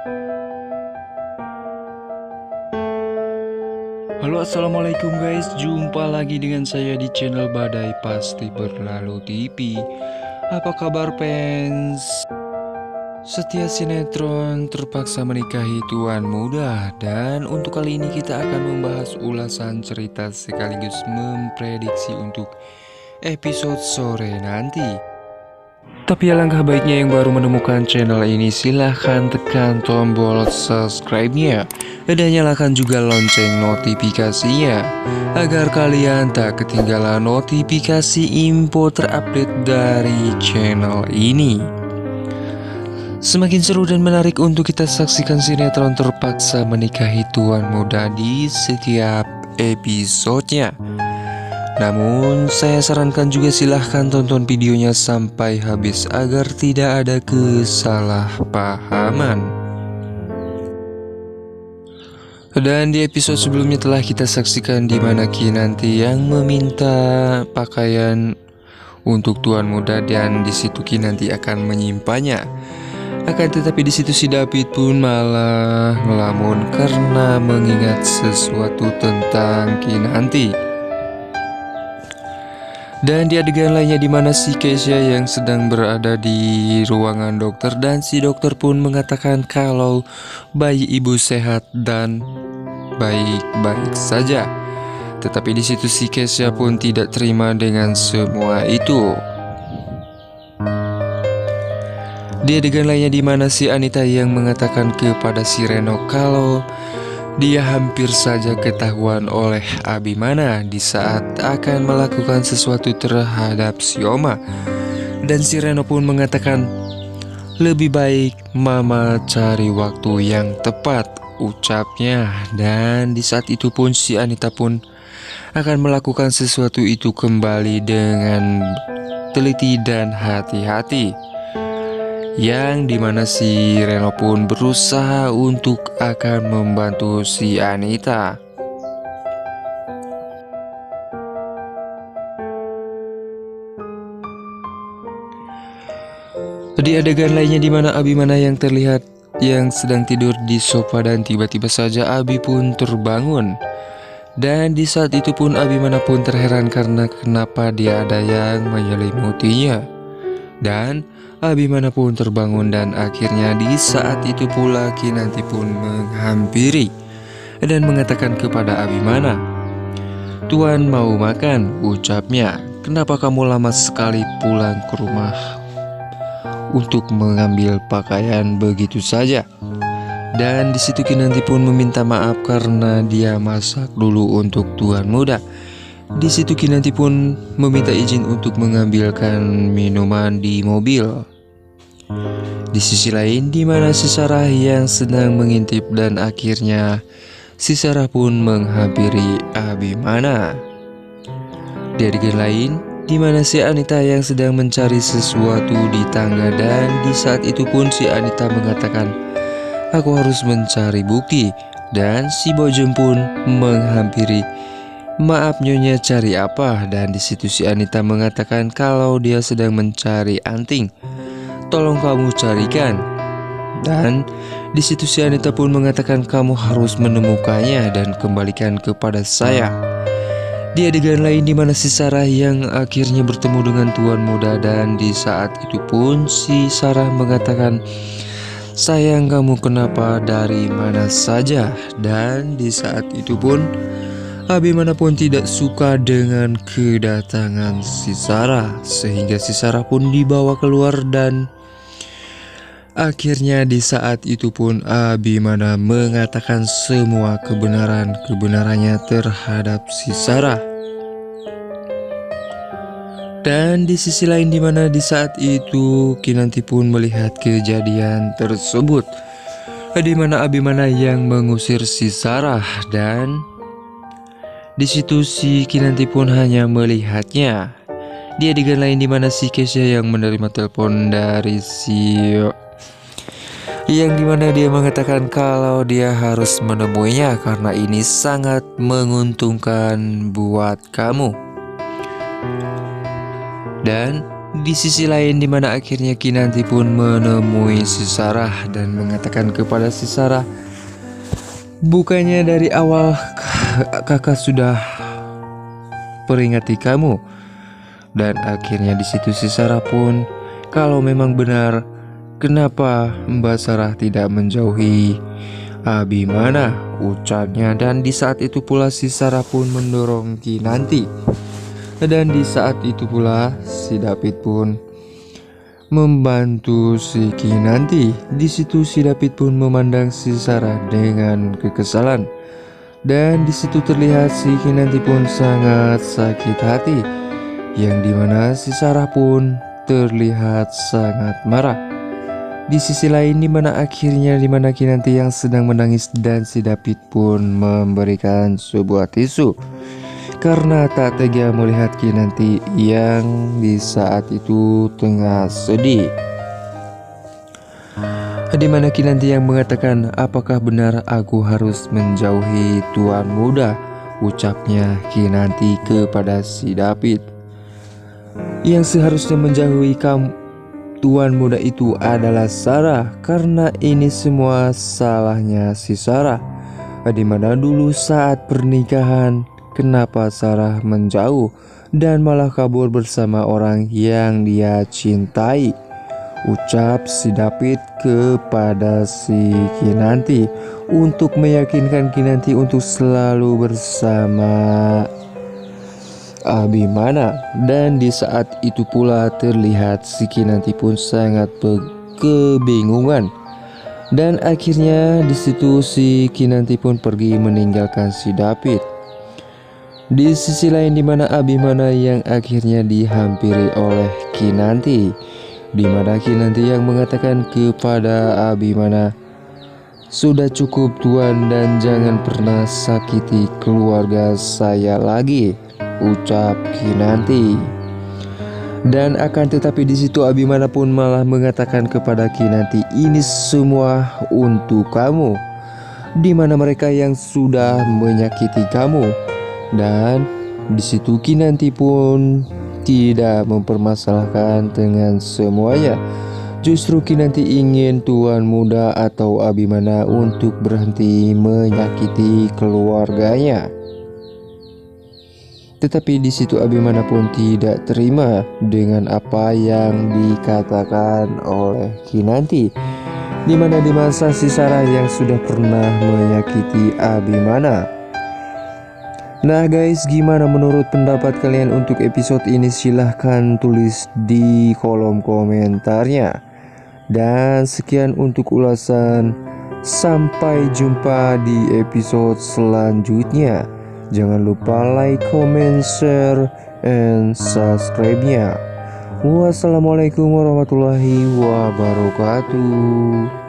Halo, assalamualaikum guys, jumpa lagi dengan saya di channel Badai Pasti Berlalu TV. Apa kabar fans? Setia sinetron terpaksa menikahi tuan muda. Dan untuk kali ini kita akan membahas ulasan cerita sekaligus memprediksi untuk episode sore nanti. Tapi alangkah baiknya yang baru menemukan channel ini, silahkan tekan tombol subscribe-nya dan nyalakan juga lonceng notifikasinya agar kalian tak ketinggalan notifikasi info terupdate dari channel ini. Semakin seru dan menarik untuk kita saksikan sinetron terpaksa menikahi tuan muda di setiap episodenya. Namun saya sarankan juga silahkan tonton videonya sampai habis agar tidak ada kesalahpahaman. Dan di episode sebelumnya telah kita saksikan di mana Kinanti yang meminta pakaian untuk tuan muda dan di situ Kinanti akan menyimpannya. Akan tetapi di situ si David pun malah ngelamun karena mengingat sesuatu tentang Kinanti. Dan di adegan lainnya di mana si Kesha yang sedang berada di ruangan dokter dan si dokter pun mengatakan kalau bayi ibu sehat dan baik-baik saja. Tetapi di situ si Kesha pun tidak terima dengan semua itu. Di adegan lainnya di mana si Anita yang mengatakan kepada si Reno kalau dia hampir saja ketahuan oleh Abimana di saat akan melakukan sesuatu terhadap si Oma. Dan si Reno pun mengatakan, lebih baik mama cari waktu yang tepat, ucapnya. Dan di saat itu pun si Anita pun akan melakukan sesuatu itu kembali dengan teliti dan hati-hati. Yang dimana si Reno pun berusaha untuk akan membantu si Anita. Di adegan lainnya di mana Abimana yang terlihat yang sedang tidur di sofa dan tiba-tiba saja Abi pun terbangun. Dan di saat itu pun Abimana pun terheran karena kenapa dia ada yang menyelimutinya. Dan Abimana pun terbangun dan akhirnya di saat itu pula Kinanti pun menghampiri dan mengatakan kepada Abimana, "Tuan mau makan," ucapnya. "Kenapa kamu lama sekali pulang ke rumah untuk mengambil pakaian begitu saja?" Dan di situ Kinanti pun meminta maaf karena dia masak dulu untuk tuan muda. Di situ Kinanti pun meminta izin untuk mengambilkan minuman di mobil. Di sisi lain di mana si Sarah yang sedang mengintip dan akhirnya si Sarah pun menghampiri Abimana. Di adegan lain di mana si Anita yang sedang mencari sesuatu di tangga dan di saat itu pun si Anita mengatakan, "Aku harus mencari bukti." Dan si Bojong pun menghampiri, "Maaf Nyonya, cari apa?" Dan di situ si Anita mengatakan kalau dia sedang mencari anting. "Tolong kamu carikan." Dan di situ si Anita pun mengatakan kamu harus menemukannya dan kembalikan kepada saya. Di adegan lain di mana si Sarah yang akhirnya bertemu dengan tuan muda dan di saat itu pun si Sarah mengatakan, "Sayang, kamu kenapa dari mana saja?" Dan di saat itu pun Abimana pun tidak suka dengan kedatangan si Sarah sehingga si Sarah pun dibawa keluar dan akhirnya di saat itu pun Abimana mengatakan semua kebenarannya terhadap si Sarah. Dan di sisi lain di mana di saat itu Kinanti pun melihat kejadian tersebut, di mana Abimana yang mengusir si Sarah dan di situ si Kinanti pun hanya melihatnya. Di adegan lain di mana si Kesha yang menerima telepon dari si yang dimana dia mengatakan kalau dia harus menemuinya karena ini sangat menguntungkan buat kamu. Dan Di sisi lain dimana akhirnya Kinanti pun menemui si Sarah dan mengatakan kepada si Sarah, bukannya dari awal kakak sudah peringati kamu. Dan akhirnya di situ si Sarah pun, kalau memang benar, kenapa Mbak Sarah tidak menjauhi Abimana, ucapnya. Dan di saat itu pula si Sarah pun mendorong Kinanti. Dan di saat itu pula si David pun membantu si Kinanti. Di situ si David pun memandang si Sarah dengan kekesalan. Dan di situ terlihat si Kinanti pun sangat sakit hati, yang dimana si Sarah pun terlihat sangat marah. Di sisi lain dimana Kinanti yang sedang menangis dan si David pun memberikan sebuah tisu karena tak tega melihat Kinanti yang di saat itu tengah sedih. Dimana Kinanti yang mengatakan, apakah benar aku harus menjauhi tuan muda, ucapnya Kinanti kepada si David. Yang seharusnya menjauhi kamu tuan muda itu adalah Sarah, karena ini semua salahnya si Sarah. Dimana dulu saat pernikahan, kenapa Sarah menjauh dan malah kabur bersama orang yang dia cintai, ucap si David kepada si Kinanti untuk meyakinkan Kinanti untuk selalu bersama Abimana. Dan di saat itu pula terlihat si Kinanti pun sangat kebingungan. Dan akhirnya di situ si Kinanti pun pergi meninggalkan si David. Di sisi lain dimana Abimana yang akhirnya dihampiri oleh Kinanti, dimana Kinanti yang mengatakan kepada Abimana, sudah cukup tuan dan jangan pernah sakiti keluarga saya lagi, ucap Kinanti. Dan akan tetapi di situ Abimana pun malah mengatakan kepada Kinanti, ini semua untuk kamu, dimana mereka yang sudah menyakiti kamu. Dan di situ Kinanti pun tidak mempermasalahkan dengan semuanya. Justru Kinanti ingin tuan muda atau Abimana untuk berhenti menyakiti keluarganya. Tetapi di situ Abimana pun tidak terima dengan apa yang dikatakan oleh Kinanti, dimana di masa si Sarah yang sudah pernah menyakiti Abimana. Nah guys, gimana menurut pendapat kalian untuk episode ini? Silahkan tulis di kolom komentarnya. Dan sekian untuk ulasan, sampai jumpa di episode selanjutnya. Jangan lupa like, comment, share, and subscribe-nya. Wassalamualaikum warahmatullahi wabarakatuh.